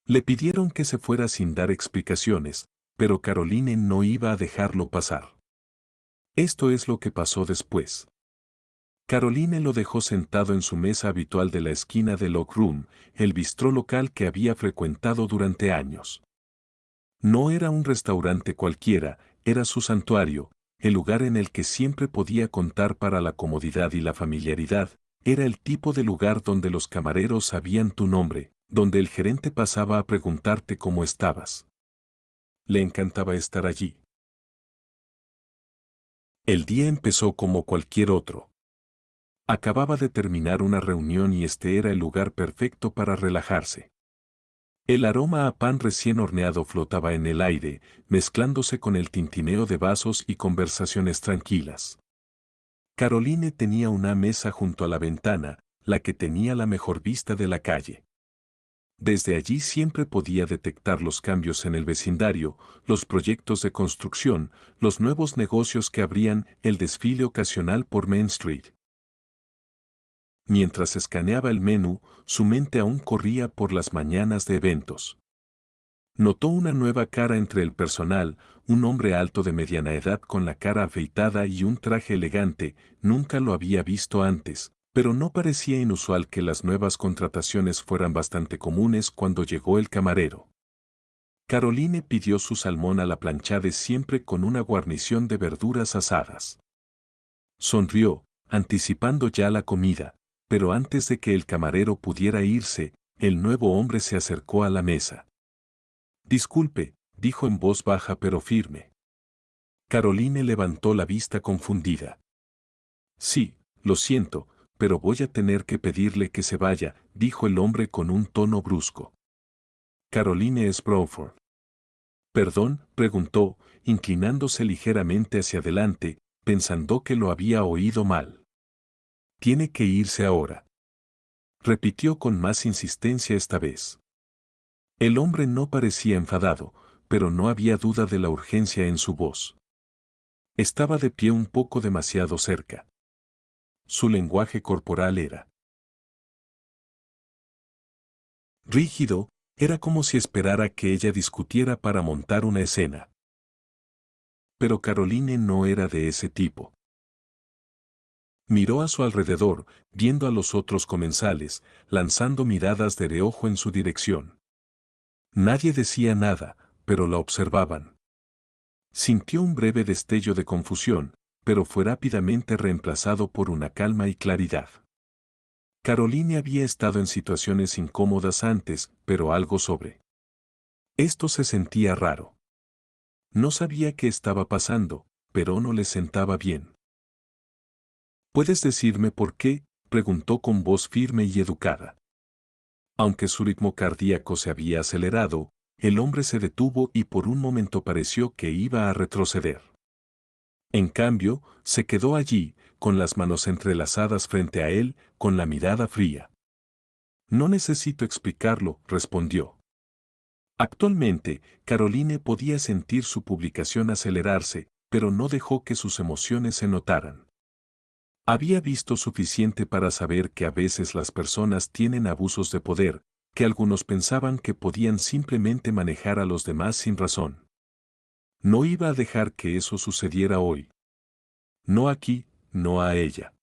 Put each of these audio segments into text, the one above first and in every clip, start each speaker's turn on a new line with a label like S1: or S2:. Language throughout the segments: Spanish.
S1: Le pidieron que se fuera sin dar explicaciones, pero Caroline no iba a dejarlo pasar. Esto es lo que pasó después. Caroline lo dejó sentado en su mesa habitual de la esquina del Oak Room, el bistró local que había frecuentado durante años. No era un restaurante cualquiera, era su santuario, el lugar en el que siempre podía contar para la comodidad y la familiaridad, era el tipo de lugar donde los camareros sabían tu nombre, donde el gerente pasaba a preguntarte cómo estabas. Le encantaba estar allí. El día empezó como cualquier otro. Acababa de terminar una reunión y este era el lugar perfecto para relajarse. El aroma a pan recién horneado flotaba en el aire, mezclándose con el tintineo de vasos y conversaciones tranquilas. Caroline tenía una mesa junto a la ventana, la que tenía la mejor vista de la calle. Desde allí siempre podía detectar los cambios en el vecindario, los proyectos de construcción, los nuevos negocios que abrían, el desfile ocasional por Main Street. Mientras escaneaba el menú, su mente aún corría por las mañanas de eventos. Notó una nueva cara entre el personal, un hombre alto de mediana edad con la cara afeitada y un traje elegante, nunca lo había visto antes, pero no parecía inusual que las nuevas contrataciones fueran bastante comunes cuando llegó el camarero. Caroline pidió su salmón a la planchada siempre con una guarnición de verduras asadas. Sonrió, anticipando ya la comida, pero antes de que el camarero pudiera irse, el nuevo hombre se acercó a la mesa. Disculpe, dijo en voz baja pero firme. Caroline levantó la vista confundida. Sí, lo siento, pero voy a tener que pedirle que se vaya, dijo el hombre con un tono brusco. Caroline es Brawford. ¿Perdón?, preguntó, inclinándose ligeramente hacia adelante, pensando que lo había oído mal. Tiene que irse ahora. Repitió con más insistencia esta vez. El hombre no parecía enfadado, pero no había duda de la urgencia en su voz. Estaba de pie un poco demasiado cerca. Su lenguaje corporal era rígido, era como si esperara que ella discutiera para montar una escena. Pero Caroline no era de ese tipo. Miró a su alrededor, viendo a los otros comensales, lanzando miradas de reojo en su dirección. Nadie decía nada, pero la observaban. Sintió un breve destello de confusión, pero fue rápidamente reemplazado por una calma y claridad. Caroline había estado en situaciones incómodas antes, pero algo sobre esto se sentía raro. No sabía qué estaba pasando, pero no le sentaba bien. ¿Puedes decirme por qué?, preguntó con voz firme y educada. Aunque su ritmo cardíaco se había acelerado, el hombre se detuvo y por un momento pareció que iba a retroceder. En cambio, se quedó allí, con las manos entrelazadas frente a él, con la mirada fría. No necesito explicarlo, respondió. Actualmente, Caroline podía sentir su publicación acelerarse, pero no dejó que sus emociones se notaran. Había visto suficiente para saber que a veces las personas tienen abusos de poder, que algunos pensaban que podían simplemente manejar a los demás sin razón. No iba a dejar que eso sucediera hoy. No aquí, no a ella.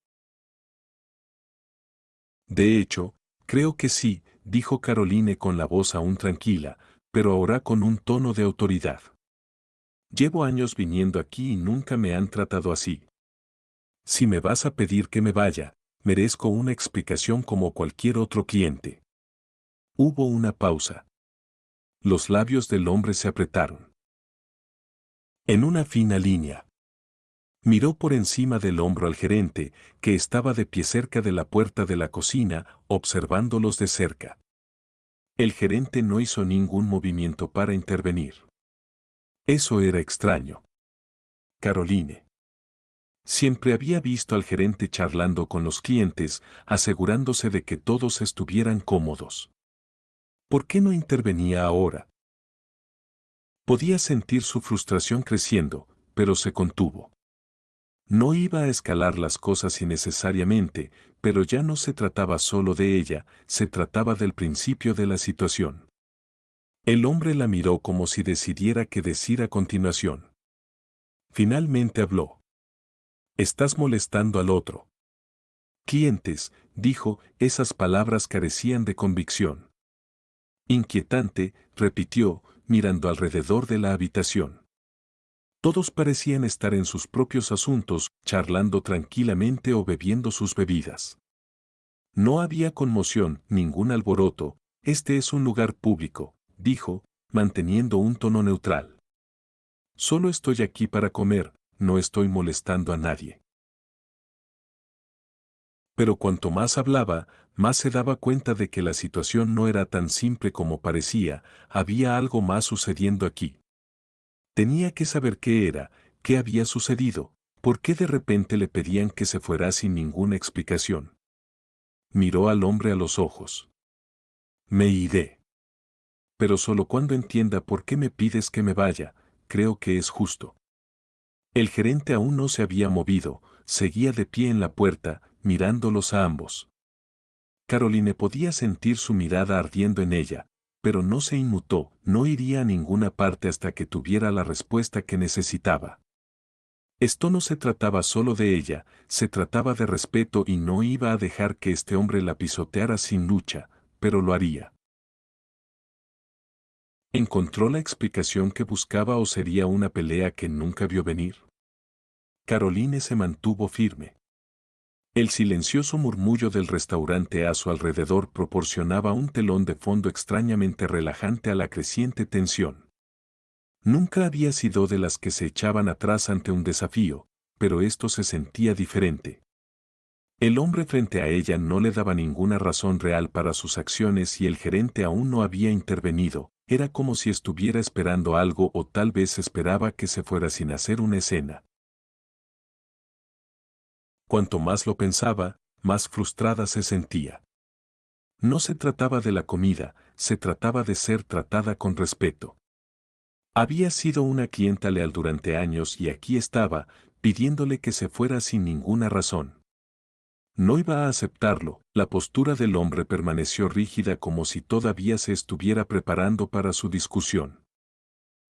S1: De hecho, creo que sí, dijo Caroline con la voz aún tranquila, pero ahora con un tono de autoridad. Llevo años viniendo aquí y nunca me han tratado así. Si me vas a pedir que me vaya, merezco una explicación como cualquier otro cliente. Hubo una pausa. Los labios del hombre se apretaron. En una fina línea. Miró por encima del hombro al gerente, que estaba de pie cerca de la puerta de la cocina, observándolos de cerca. El gerente no hizo ningún movimiento para intervenir. Eso era extraño. Caroline siempre había visto al gerente charlando con los clientes, asegurándose de que todos estuvieran cómodos. ¿Por qué no intervenía ahora? Podía sentir su frustración creciendo, pero se contuvo. No iba a escalar las cosas innecesariamente, pero ya no se trataba solo de ella, se trataba del principio de la situación. El hombre la miró como si decidiera qué decir a continuación. Finalmente habló. Estás molestando al otro. Clientes, dijo, esas palabras carecían de convicción. Inquietante, repitió, mirando alrededor de la habitación. Todos parecían estar en sus propios asuntos, charlando tranquilamente o bebiendo sus bebidas. No había conmoción, ningún alboroto. Este es un lugar público, dijo, manteniendo un tono neutral. Solo estoy aquí para comer, no estoy molestando a nadie. Pero cuanto más hablaba, más se daba cuenta de que la situación no era tan simple como parecía, había algo más sucediendo aquí. Tenía que saber qué era, qué había sucedido, por qué de repente le pedían que se fuera sin ninguna explicación. Miró al hombre a los ojos. Me iré. Pero solo cuando entienda por qué me pides que me vaya, creo que es justo. El gerente aún no se había movido, seguía de pie en la puerta, mirándolos a ambos. Caroline podía sentir su mirada ardiendo en ella, pero no se inmutó, no iría a ninguna parte hasta que tuviera la respuesta que necesitaba. Esto no se trataba solo de ella, se trataba de respeto y no iba a dejar que este hombre la pisoteara sin lucha, pero lo haría. ¿Encontró la explicación que buscaba o sería una pelea que nunca vio venir? Caroline se mantuvo firme. El silencioso murmullo del restaurante a su alrededor proporcionaba un telón de fondo extrañamente relajante a la creciente tensión. Nunca había sido de las que se echaban atrás ante un desafío, pero esto se sentía diferente. El hombre frente a ella no le daba ninguna razón real para sus acciones y el gerente aún no había intervenido, era como si estuviera esperando algo o tal vez esperaba que se fuera sin hacer una escena. Cuanto más lo pensaba, más frustrada se sentía. No se trataba de la comida, se trataba de ser tratada con respeto. Había sido una clienta leal durante años y aquí estaba, pidiéndole que se fuera sin ninguna razón. No iba a aceptarlo, la postura del hombre permaneció rígida como si todavía se estuviera preparando para su discusión.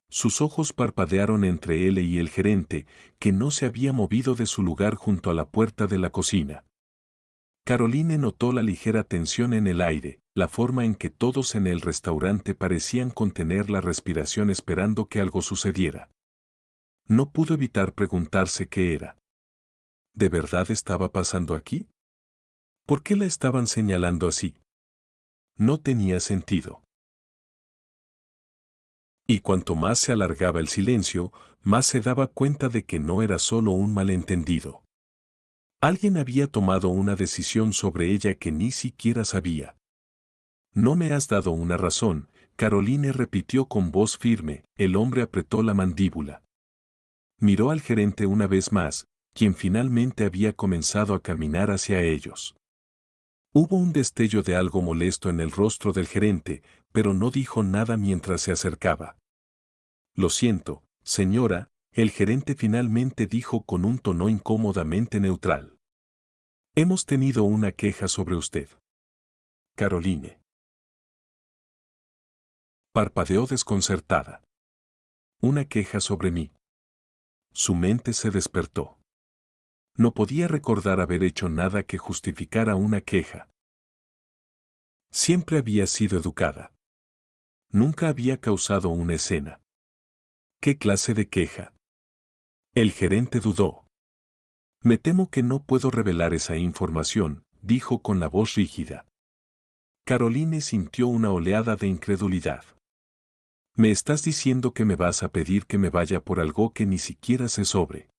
S1: Sus ojos parpadearon entre él y el gerente, que no se había movido de su lugar junto a la puerta de la cocina. Caroline notó la ligera tensión en el aire, la forma en que todos en el restaurante parecían contener la respiración esperando que algo sucediera. No pudo evitar preguntarse qué era. ¿De verdad estaba pasando aquí? ¿Por qué la estaban señalando así? No tenía sentido. Y cuanto más se alargaba el silencio, más se daba cuenta de que no era solo un malentendido. Alguien había tomado una decisión sobre ella que ni siquiera sabía. No me has dado una razón, Caroline repitió con voz firme, el hombre apretó la mandíbula. Miró al gerente una vez más, quien finalmente había comenzado a caminar hacia ellos. Hubo un destello de algo molesto en el rostro del gerente, pero no dijo nada mientras se acercaba. Lo siento, señora, el gerente finalmente dijo con un tono incómodamente neutral. Hemos tenido una queja sobre usted. Caroline. Parpadeó desconcertada. Una queja sobre mí. Su mente se despertó. No podía recordar haber hecho nada que justificara una queja. Siempre había sido educada. Nunca había causado una escena. ¿Qué clase de queja? El gerente dudó. Me temo que no puedo revelar esa información, dijo con la voz rígida. Caroline sintió una oleada de incredulidad. ¿Me estás diciendo que me vas a pedir que me vaya por algo que ni siquiera sé sobre?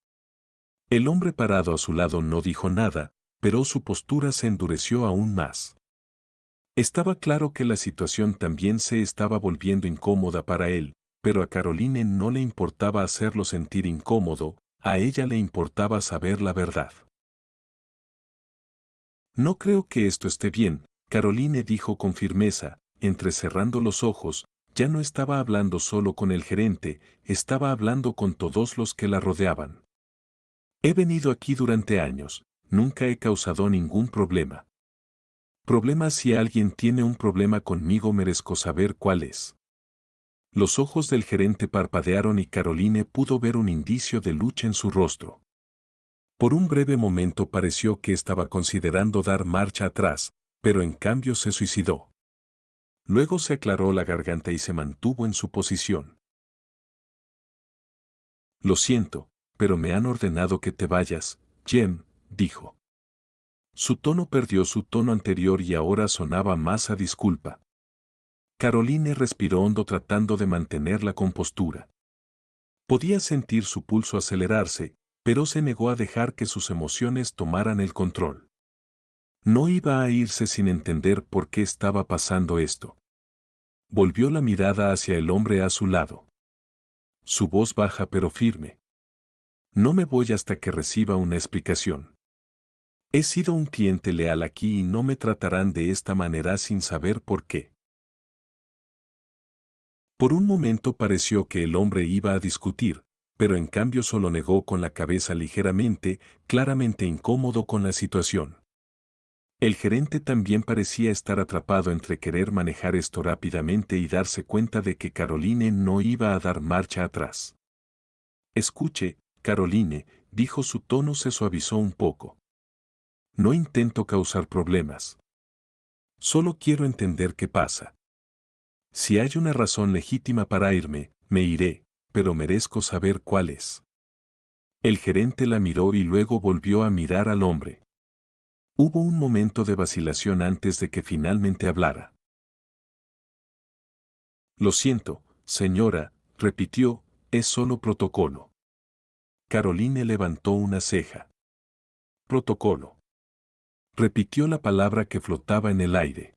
S1: El hombre parado a su lado no dijo nada, pero su postura se endureció aún más. Estaba claro que la situación también se estaba volviendo incómoda para él, pero a Caroline no le importaba hacerlo sentir incómodo, a ella le importaba saber la verdad. No creo que esto esté bien, Caroline dijo con firmeza, entrecerrando los ojos, ya no estaba hablando solo con el gerente, estaba hablando con todos los que la rodeaban. He venido aquí durante años, nunca he causado ningún problema. Problema si alguien tiene un problema conmigo merezco saber cuál es. Los ojos del gerente parpadearon y Caroline pudo ver un indicio de lucha en su rostro. Por un breve momento pareció que estaba considerando dar marcha atrás, pero en cambio se suicidó. Luego se aclaró la garganta y se mantuvo en su posición. Lo siento, pero me han ordenado que te vayas, Jem, dijo. Su tono perdió su tono anterior y ahora sonaba más a disculpa. Caroline respiró hondo tratando de mantener la compostura. Podía sentir su pulso acelerarse, pero se negó a dejar que sus emociones tomaran el control. No iba a irse sin entender por qué estaba pasando esto. Volvió la mirada hacia el hombre a su lado. Su voz baja pero firme. No me voy hasta que reciba una explicación. He sido un cliente leal aquí y no me tratarán de esta manera sin saber por qué. Por un momento pareció que el hombre iba a discutir, pero en cambio solo negó con la cabeza ligeramente, claramente incómodo con la situación. El gerente también parecía estar atrapado entre querer manejar esto rápidamente y darse cuenta de que Caroline no iba a dar marcha atrás. Escuche, Caroline, dijo, su tono se suavizó un poco. No intento causar problemas. Solo quiero entender qué pasa. Si hay una razón legítima para irme, me iré, pero merezco saber cuál es. El gerente la miró y luego volvió a mirar al hombre. Hubo un momento de vacilación antes de que finalmente hablara. Lo siento, señora, repitió, es solo protocolo. Caroline levantó una ceja. Protocolo. Repitió la palabra que flotaba en el aire.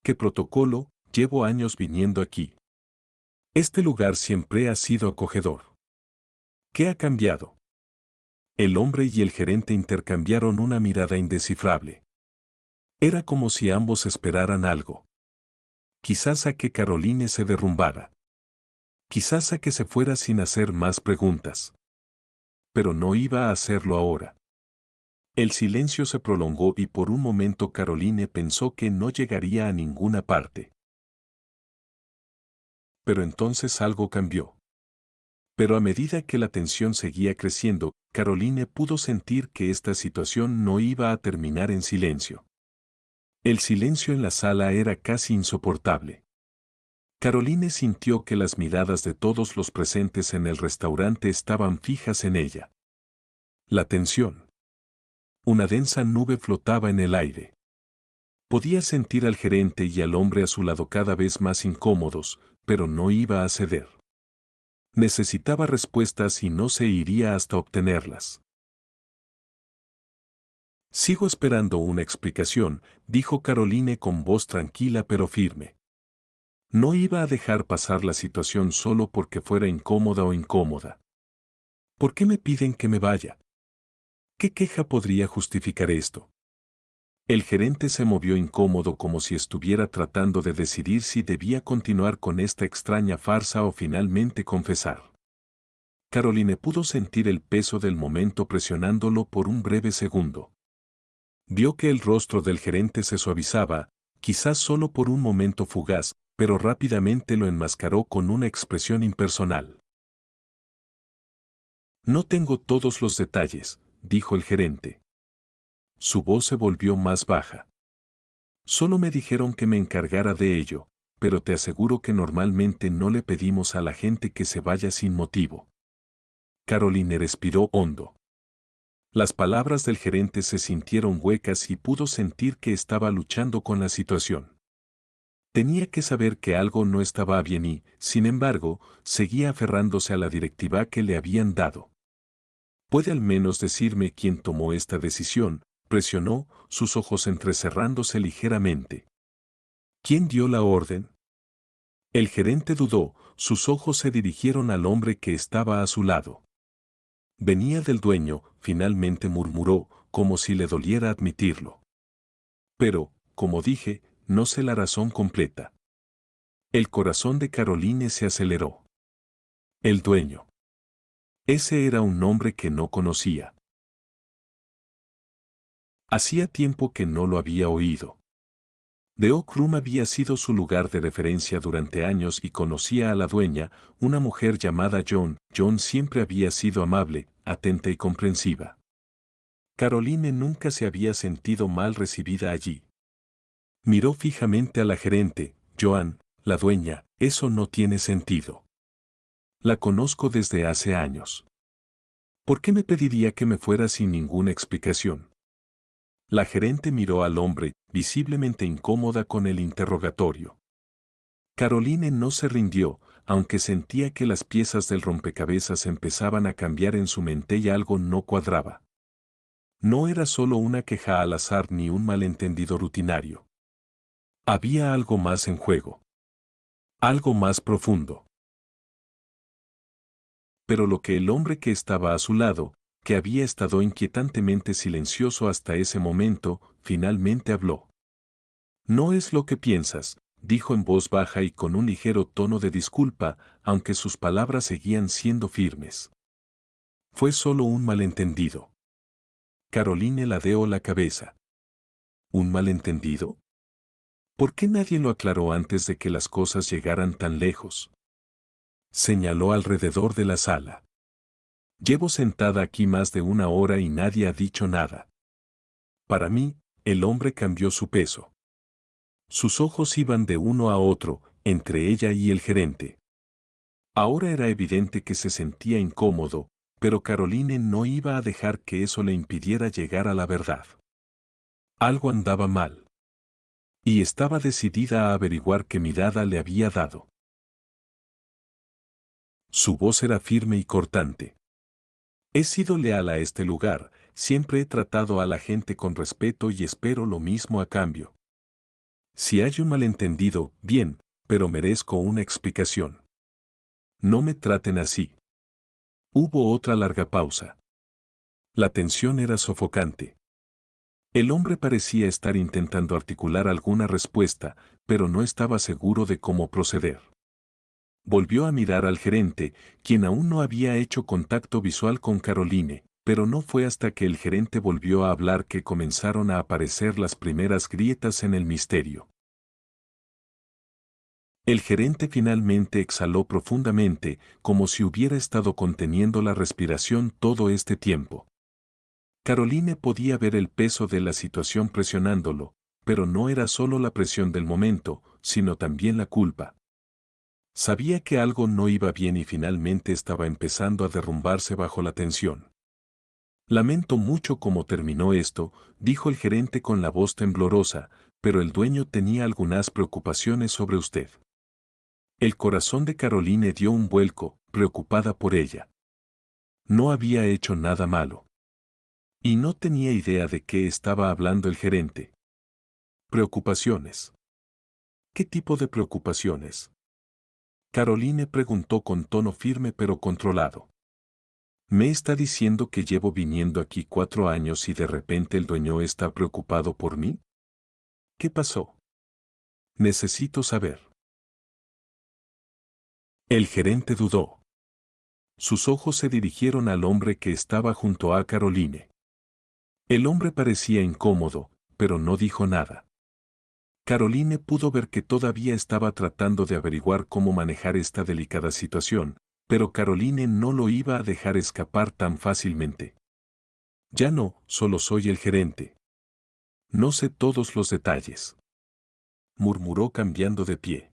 S1: ¿Qué protocolo? Llevo años viniendo aquí. Este lugar siempre ha sido acogedor. ¿Qué ha cambiado? El hombre y el gerente intercambiaron una mirada indescifrable. Era como si ambos esperaran algo. Quizás a que Caroline se derrumbara. Quizás a que se fuera sin hacer más preguntas. Pero no iba a hacerlo ahora. El silencio se prolongó y por un momento Caroline pensó que no llegaría a ninguna parte. Pero entonces algo cambió. Pero a medida que la tensión seguía creciendo, Caroline pudo sentir que esta situación no iba a terminar en silencio. El silencio en la sala era casi insoportable. Caroline sintió que las miradas de todos los presentes en el restaurante estaban fijas en ella. La tensión. Una densa nube flotaba en el aire. Podía sentir al gerente y al hombre a su lado cada vez más incómodos, pero no iba a ceder. Necesitaba respuestas y no se iría hasta obtenerlas. Sigo esperando una explicación, dijo Caroline con voz tranquila pero firme. No iba a dejar pasar la situación solo porque fuera incómoda o incómoda. ¿Por qué me piden que me vaya? ¿Qué queja podría justificar esto? El gerente se movió incómodo como si estuviera tratando de decidir si debía continuar con esta extraña farsa o finalmente confesar. Caroline pudo sentir el peso del momento presionándolo por un breve segundo. Vio que el rostro del gerente se suavizaba, quizás solo por un momento fugaz, pero rápidamente lo enmascaró con una expresión impersonal. No tengo todos los detalles, dijo el gerente. Su voz se volvió más baja. Solo me dijeron que me encargara de ello, pero te aseguro que normalmente no le pedimos a la gente que se vaya sin motivo. Caroline respiró hondo. Las palabras del gerente se sintieron huecas y pudo sentir que estaba luchando con la situación. Tenía que saber que algo no estaba bien y, sin embargo, seguía aferrándose a la directiva que le habían dado. ¿Puede al menos decirme quién tomó esta decisión?, presionó, sus ojos entrecerrándose ligeramente. ¿Quién dio la orden? El gerente dudó, sus ojos se dirigieron al hombre que estaba a su lado. Venía del dueño, finalmente murmuró, como si le doliera admitirlo. Pero, como dije, no sé la razón completa. El corazón de Caroline se aceleró. El dueño. Ese era un nombre que no conocía. Hacía tiempo que no lo había oído. The Oak Room había sido su lugar de referencia durante años y conocía a la dueña, una mujer llamada John. John siempre había sido amable, atenta y comprensiva. Caroline nunca se había sentido mal recibida allí. Miró fijamente a la gerente. Joan, la dueña, eso no tiene sentido. La conozco desde hace años. ¿Por qué me pediría que me fuera sin ninguna explicación? La gerente miró al hombre, visiblemente incómoda con el interrogatorio. Caroline no se rindió, aunque sentía que las piezas del rompecabezas empezaban a cambiar en su mente y algo no cuadraba. No era solo una queja al azar ni un malentendido rutinario. Había algo más en juego. Algo más profundo. Pero lo que el hombre que estaba a su lado, que había estado inquietantemente silencioso hasta ese momento, finalmente habló. No es lo que piensas, dijo en voz baja y con un ligero tono de disculpa, aunque sus palabras seguían siendo firmes. Fue solo un malentendido. Caroline ladeó la cabeza. ¿Un malentendido? ¿Por qué nadie lo aclaró antes de que las cosas llegaran tan lejos? Señaló alrededor de la sala. Llevo sentada aquí más de una hora y nadie ha dicho nada. Para mí, el hombre cambió su peso. Sus ojos iban de uno a otro, entre ella y el gerente. Ahora era evidente que se sentía incómodo, pero Caroline no iba a dejar que eso le impidiera llegar a la verdad. Algo andaba mal. Y estaba decidida a averiguar qué mirada le había dado. Su voz era firme y cortante. He sido leal a este lugar, siempre he tratado a la gente con respeto y espero lo mismo a cambio. Si hay un malentendido, bien, pero merezco una explicación. No me traten así. Hubo otra larga pausa. La tensión era sofocante. El hombre parecía estar intentando articular alguna respuesta, pero no estaba seguro de cómo proceder. Volvió a mirar al gerente, quien aún no había hecho contacto visual con Caroline, pero no fue hasta que el gerente volvió a hablar que comenzaron a aparecer las primeras grietas en el misterio. El gerente finalmente exhaló profundamente, como si hubiera estado conteniendo la respiración todo este tiempo. Caroline podía ver el peso de la situación presionándolo, pero no era solo la presión del momento, sino también la culpa. Sabía que algo no iba bien y finalmente estaba empezando a derrumbarse bajo la tensión. Lamento mucho cómo terminó esto, dijo el gerente con la voz temblorosa, pero el dueño tenía algunas preocupaciones sobre usted. El corazón de Caroline dio un vuelco, preocupada por ella. No había hecho nada malo. Y no tenía idea de qué estaba hablando el gerente. Preocupaciones. ¿Qué tipo de preocupaciones? Caroline preguntó con tono firme pero controlado. ¿Me está diciendo que llevo viniendo aquí 4 años y de repente el dueño está preocupado por mí? ¿Qué pasó? Necesito saber. El gerente dudó. Sus ojos se dirigieron al hombre que estaba junto a Caroline. El hombre parecía incómodo, pero no dijo nada. Caroline pudo ver que todavía estaba tratando de averiguar cómo manejar esta delicada situación, pero Caroline no lo iba a dejar escapar tan fácilmente. Ya no, solo soy el gerente. No sé todos los detalles. Murmuró cambiando de pie.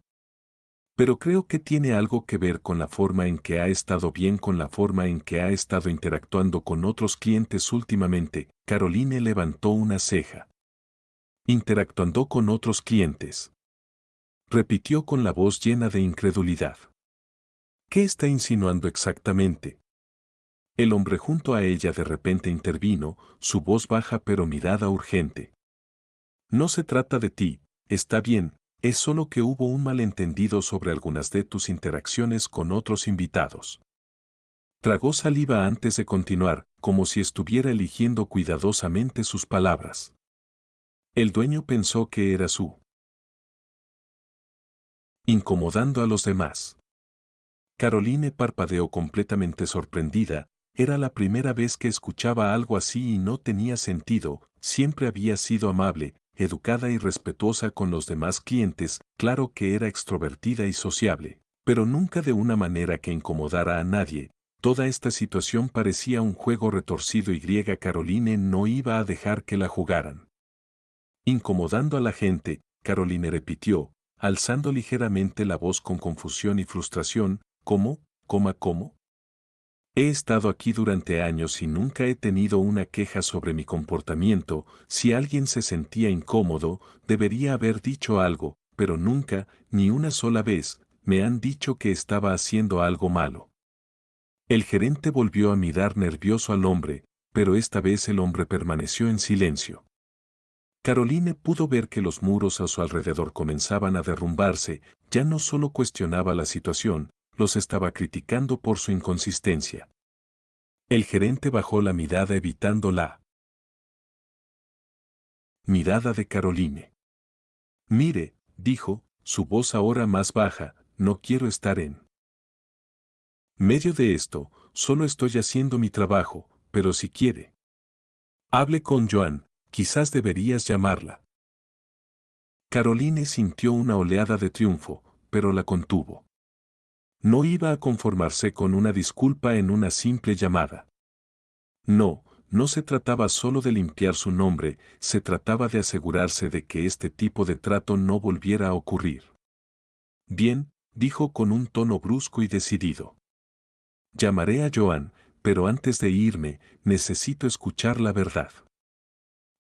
S1: Pero creo que tiene algo que ver con la forma en que ha estado bien con la forma en que ha estado interactuando con otros clientes últimamente. Caroline levantó una ceja. Interactuando con otros clientes. Repitió con la voz llena de incredulidad. ¿Qué está insinuando exactamente? El hombre junto a ella de repente intervino, su voz baja pero mirada urgente. No se trata de ti, está bien, es solo que hubo un malentendido sobre algunas de tus interacciones con otros invitados. Tragó saliva antes de continuar, como si estuviera eligiendo cuidadosamente sus palabras. El dueño pensó que era su incomodando a los demás. Caroline parpadeó completamente sorprendida, era la primera vez que escuchaba algo así y no tenía sentido, siempre había sido amable, educada y respetuosa con los demás clientes, claro que era extrovertida y sociable, pero nunca de una manera que incomodara a nadie. Toda esta situación parecía un juego retorcido y Caroline no iba a dejar que la jugaran. Incomodando a la gente, Caroline repitió, alzando ligeramente la voz con confusión y frustración, ¿cómo? ¿Cómo? He estado aquí durante años y nunca he tenido una queja sobre mi comportamiento. Si alguien se sentía incómodo, debería haber dicho algo, pero nunca, ni una sola vez, me han dicho que estaba haciendo algo malo. El gerente volvió a mirar nervioso al hombre, pero esta vez el hombre permaneció en silencio. Caroline pudo ver que los muros a su alrededor comenzaban a derrumbarse, ya no solo cuestionaba la situación, los estaba criticando por su inconsistencia. El gerente bajó la mirada evitando la mirada de Caroline. Mire, dijo, su voz ahora más baja, no quiero estar en medio de esto, solo estoy haciendo mi trabajo, pero si quiere. Hable con Joan, quizás deberías llamarla. Caroline sintió una oleada de triunfo, pero la contuvo. No iba a conformarse con una disculpa en una simple llamada. No, no se trataba solo de limpiar su nombre, se trataba de asegurarse de que este tipo de trato no volviera a ocurrir. Bien, dijo con un tono brusco y decidido. Llamaré a Joan, pero antes de irme, necesito escuchar la verdad.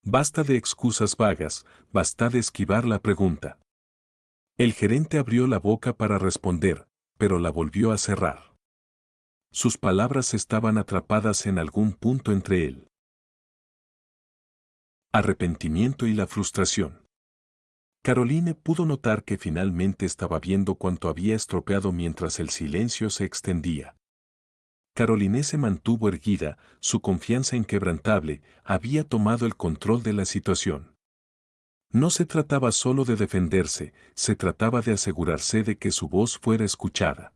S1: Basta de excusas vagas, basta de esquivar la pregunta. El gerente abrió la boca para responder, pero la volvió a cerrar. Sus palabras estaban atrapadas en algún punto entre el arrepentimiento y la frustración. Caroline pudo notar que finalmente estaba viendo cuánto había estropeado mientras el silencio se extendía. Caroline se mantuvo erguida, su confianza inquebrantable, había tomado el control de la situación. No se trataba solo de defenderse, se trataba de asegurarse de que su voz fuera escuchada.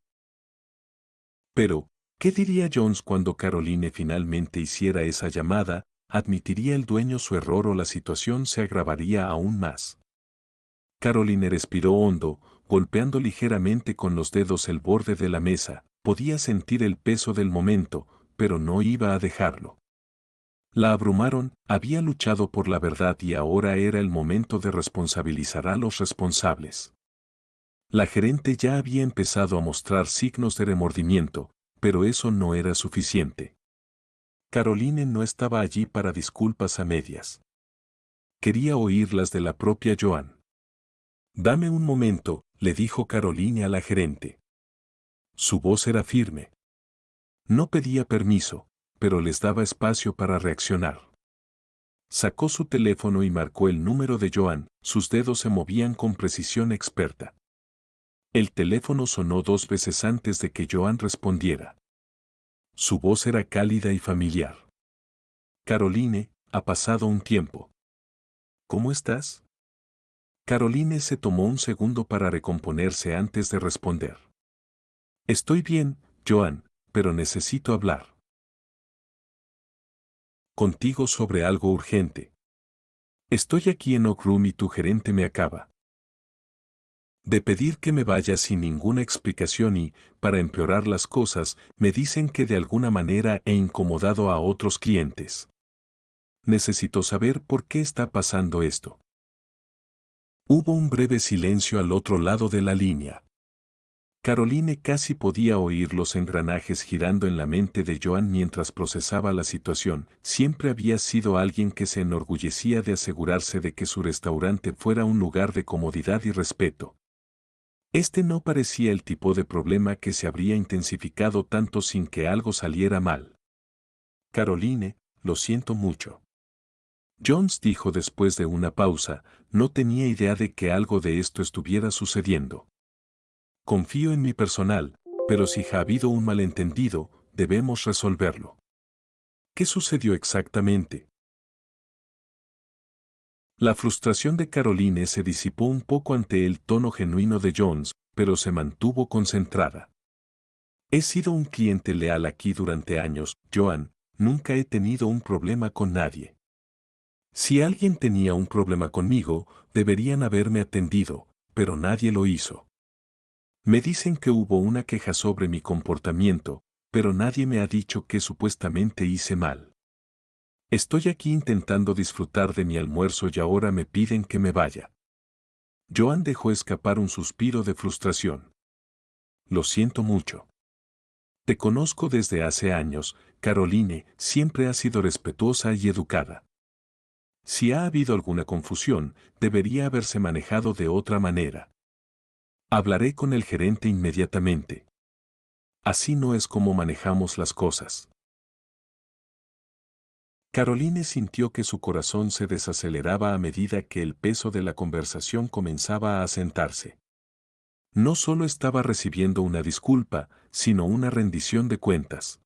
S1: Pero, ¿qué diría Jones cuando Caroline finalmente hiciera esa llamada? ¿Admitiría el dueño su error o la situación se agravaría aún más? Caroline respiró hondo, golpeando ligeramente con los dedos el borde de la mesa, podía sentir el peso del momento, pero no iba a dejarlo. La abrumaron, había luchado por la verdad y ahora era el momento de responsabilizar a los responsables. La gerente ya había empezado a mostrar signos de remordimiento, pero eso no era suficiente. Caroline no estaba allí para disculpas a medias. Quería oírlas de la propia Joan. Dame un momento, le dijo Caroline a la gerente. Su voz era firme. No pedía permiso, pero les daba espacio para reaccionar. Sacó su teléfono y marcó el número de Joan, sus dedos se movían con precisión experta. El teléfono sonó 2 veces antes de que Joan respondiera. Su voz era cálida y familiar. Caroline, ha pasado un tiempo. ¿Cómo estás? Caroline se tomó un segundo para recomponerse antes de responder. Estoy bien, Joan, pero necesito hablar contigo sobre algo urgente. Estoy aquí en Oak Room y tu gerente me acaba de pedir que me vaya sin ninguna explicación y, para empeorar las cosas, me dicen que de alguna manera he incomodado a otros clientes. Necesito saber por qué está pasando esto. Hubo un breve silencio al otro lado de la línea. Caroline casi podía oír los engranajes girando en la mente de Joan mientras procesaba la situación. Siempre había sido alguien que se enorgullecía de asegurarse de que su restaurante fuera un lugar de comodidad y respeto. Este no parecía el tipo de problema que se habría intensificado tanto sin que algo saliera mal. Caroline, lo siento mucho. Jones dijo después de una pausa, no tenía idea de que algo de esto estuviera sucediendo. Confío en mi personal, pero si ha habido un malentendido, debemos resolverlo. ¿Qué sucedió exactamente? La frustración de Caroline se disipó un poco ante el tono genuino de Jones, pero se mantuvo concentrada. He sido un cliente leal aquí durante años, Joan, nunca he tenido un problema con nadie. Si alguien tenía un problema conmigo, deberían haberme atendido, pero nadie lo hizo. Me dicen que hubo una queja sobre mi comportamiento, pero nadie me ha dicho que supuestamente hice mal. Estoy aquí intentando disfrutar de mi almuerzo y ahora me piden que me vaya. Joan dejó escapar un suspiro de frustración. Lo siento mucho. Te conozco desde hace años, Caroline, siempre has sido respetuosa y educada. Si ha habido alguna confusión, debería haberse manejado de otra manera. Hablaré con el gerente inmediatamente. Así no es como manejamos las cosas. Caroline sintió que su corazón se desaceleraba a medida que el peso de la conversación comenzaba a asentarse. No solo estaba recibiendo una disculpa, sino una rendición de cuentas.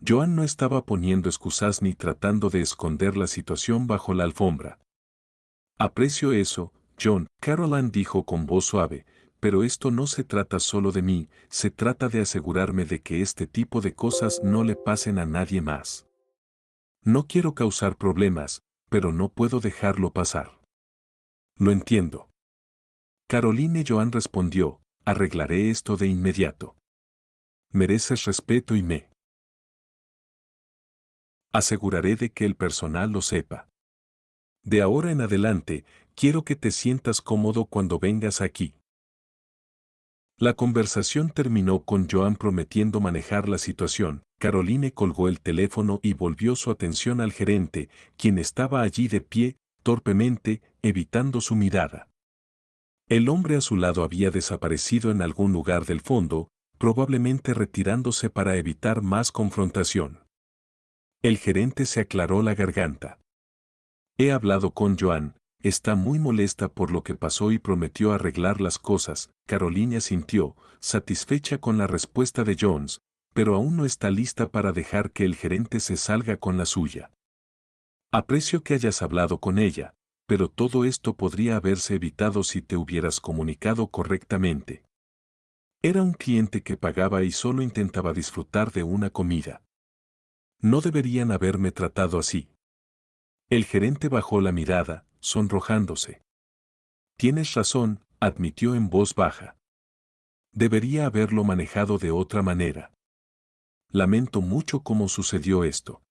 S1: Joan no estaba poniendo excusas ni tratando de esconder la situación bajo la alfombra. Aprecio eso, John, Caroline dijo con voz suave, pero esto no se trata solo de mí, se trata de asegurarme de que este tipo de cosas no le pasen a nadie más. No quiero causar problemas, pero no puedo dejarlo pasar. Lo entiendo. Caroline Joan respondió, arreglaré esto de inmediato. Mereces respeto y me aseguraré de que el personal lo sepa. De ahora en adelante, quiero que te sientas cómodo cuando vengas aquí. La conversación terminó con Joan prometiendo manejar la situación. Caroline colgó el teléfono y volvió su atención al gerente, quien estaba allí de pie, torpemente, evitando su mirada. El hombre a su lado había desaparecido en algún lugar del fondo, probablemente retirándose para evitar más confrontación. El gerente se aclaró la garganta. He hablado con Joan, está muy molesta por lo que pasó y prometió arreglar las cosas. Caroline asintió, satisfecha con la respuesta de Jones, pero aún no está lista para dejar que el gerente se salga con la suya. Aprecio que hayas hablado con ella, pero todo esto podría haberse evitado si te hubieras comunicado correctamente. Era un cliente que pagaba y solo intentaba disfrutar de una comida. No deberían haberme tratado así. El gerente bajó la mirada, sonrojándose. Tienes razón, admitió en voz baja. Debería haberlo manejado de otra manera. Lamento mucho cómo sucedió esto.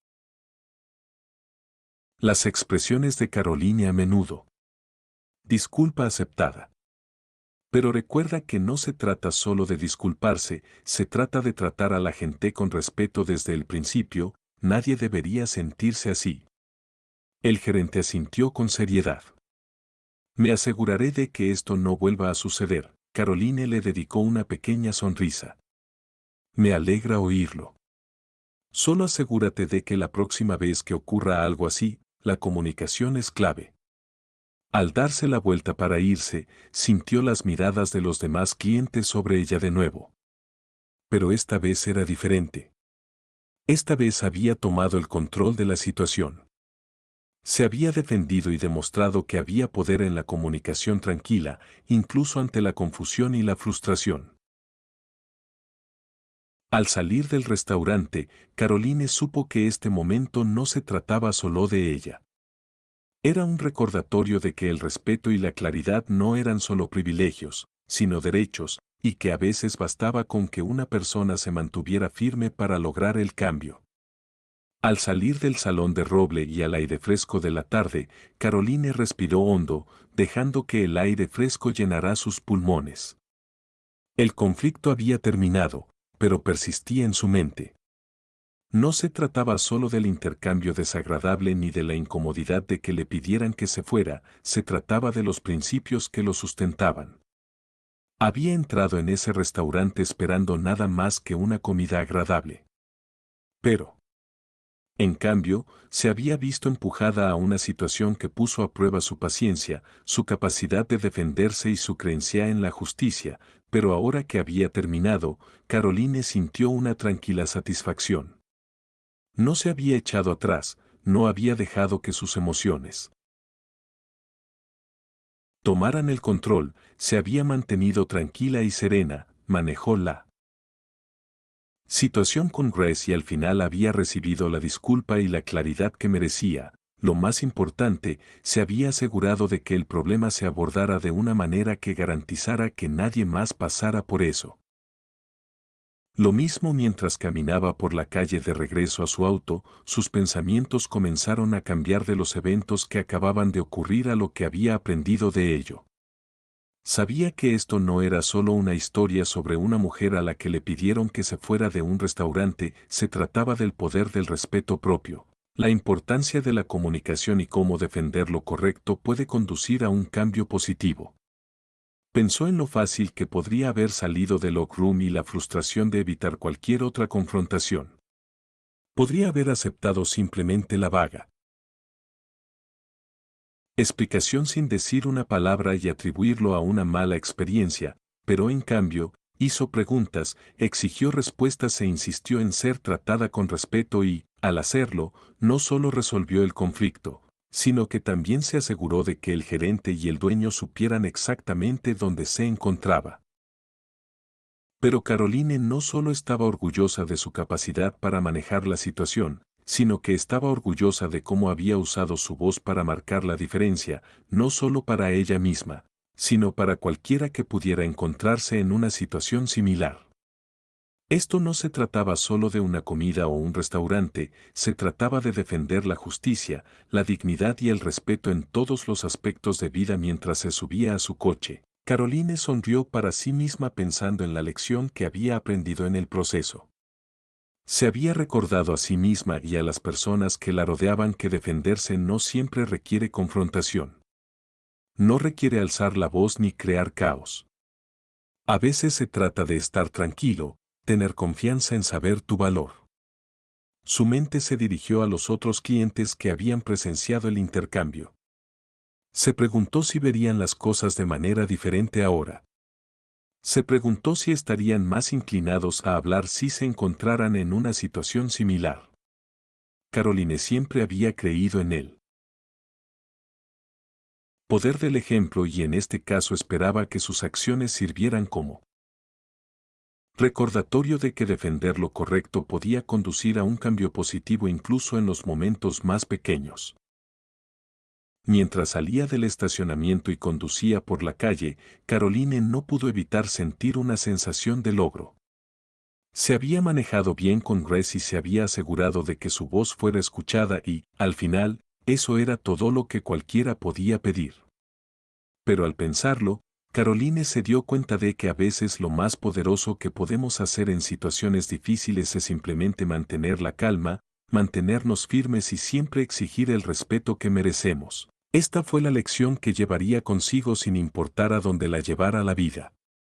S1: Las expresiones de Caroline a menudo. Disculpa aceptada. Pero recuerda que no se trata solo de disculparse, se trata de tratar a la gente con respeto desde el principio, nadie debería sentirse así. El gerente asintió con seriedad. Me aseguraré de que esto no vuelva a suceder. Caroline le dedicó una pequeña sonrisa. Me alegra oírlo. Solo asegúrate de que la próxima vez que ocurra algo así, la comunicación es clave. Al darse la vuelta para irse, sintió las miradas de los demás clientes sobre ella de nuevo. Pero esta vez era diferente. Esta vez había tomado el control de la situación. Se había defendido y demostrado que había poder en la comunicación tranquila, incluso ante la confusión y la frustración. Al salir del restaurante, Caroline supo que este momento no se trataba solo de ella. Era un recordatorio de que el respeto y la claridad no eran solo privilegios, sino derechos, y que a veces bastaba con que una persona se mantuviera firme para lograr el cambio. Al salir del salón de roble y al aire fresco de la tarde, Caroline respiró hondo, dejando que el aire fresco llenara sus pulmones. El conflicto había terminado, pero persistía en su mente. No se trataba solo del intercambio desagradable ni de la incomodidad de que le pidieran que se fuera, se trataba de los principios que lo sustentaban. Había entrado en ese restaurante esperando nada más que una comida agradable. Pero, en cambio, se había visto empujada a una situación que puso a prueba su paciencia, su capacidad de defenderse y su creencia en la justicia, pero ahora que había terminado, Caroline sintió una tranquila satisfacción. No se había echado atrás, no había dejado que sus emociones tomaran el control, se había mantenido tranquila y serena, manejó la situación con Grace y al final había recibido la disculpa y la claridad que merecía, lo más importante, se había asegurado de que el problema se abordara de una manera que garantizara que nadie más pasara por eso. Lo mismo mientras caminaba por la calle de regreso a su auto, sus pensamientos comenzaron a cambiar de los eventos que acababan de ocurrir a lo que había aprendido de ello. Sabía que esto no era solo una historia sobre una mujer a la que le pidieron que se fuera de un restaurante, se trataba del poder del respeto propio, la importancia de la comunicación y cómo defender lo correcto puede conducir a un cambio positivo. Pensó en lo fácil que podría haber salido del locker room y la frustración de evitar cualquier otra confrontación. Podría haber aceptado simplemente la vaga explicación sin decir una palabra y atribuirlo a una mala experiencia, pero en cambio, hizo preguntas, exigió respuestas e insistió en ser tratada con respeto y, al hacerlo, no solo resolvió el conflicto, sino que también se aseguró de que el gerente y el dueño supieran exactamente dónde se encontraba. Pero Caroline no solo estaba orgullosa de su capacidad para manejar la situación, sino que estaba orgullosa de cómo había usado su voz para marcar la diferencia, no solo para ella misma, sino para cualquiera que pudiera encontrarse en una situación similar. Esto no se trataba solo de una comida o un restaurante, se trataba de defender la justicia, la dignidad y el respeto en todos los aspectos de vida mientras se subía a su coche. Caroline sonrió para sí misma pensando en la lección que había aprendido en el proceso. Se había recordado a sí misma y a las personas que la rodeaban que defenderse no siempre requiere confrontación. No requiere alzar la voz ni crear caos. A veces se trata de estar tranquilo, tener confianza en saber tu valor. Su mente se dirigió a los otros clientes que habían presenciado el intercambio. Se preguntó si verían las cosas de manera diferente ahora. Se preguntó si estarían más inclinados a hablar si se encontraran en una situación similar. Caroline siempre había creído en él. Poder del ejemplo y en este caso esperaba que sus acciones sirvieran como recordatorio de que defender lo correcto podía conducir a un cambio positivo incluso en los momentos más pequeños. Mientras salía del estacionamiento y conducía por la calle, Caroline no pudo evitar sentir una sensación de logro. Se había manejado bien con Grace y se había asegurado de que su voz fuera escuchada y, al final, eso era todo lo que cualquiera podía pedir. Pero al pensarlo, Caroline se dio cuenta de que a veces lo más poderoso que podemos hacer en situaciones difíciles es simplemente mantener la calma, mantenernos firmes y siempre exigir el respeto que merecemos. Esta fue la lección que llevaría consigo sin importar a dónde la llevara la vida.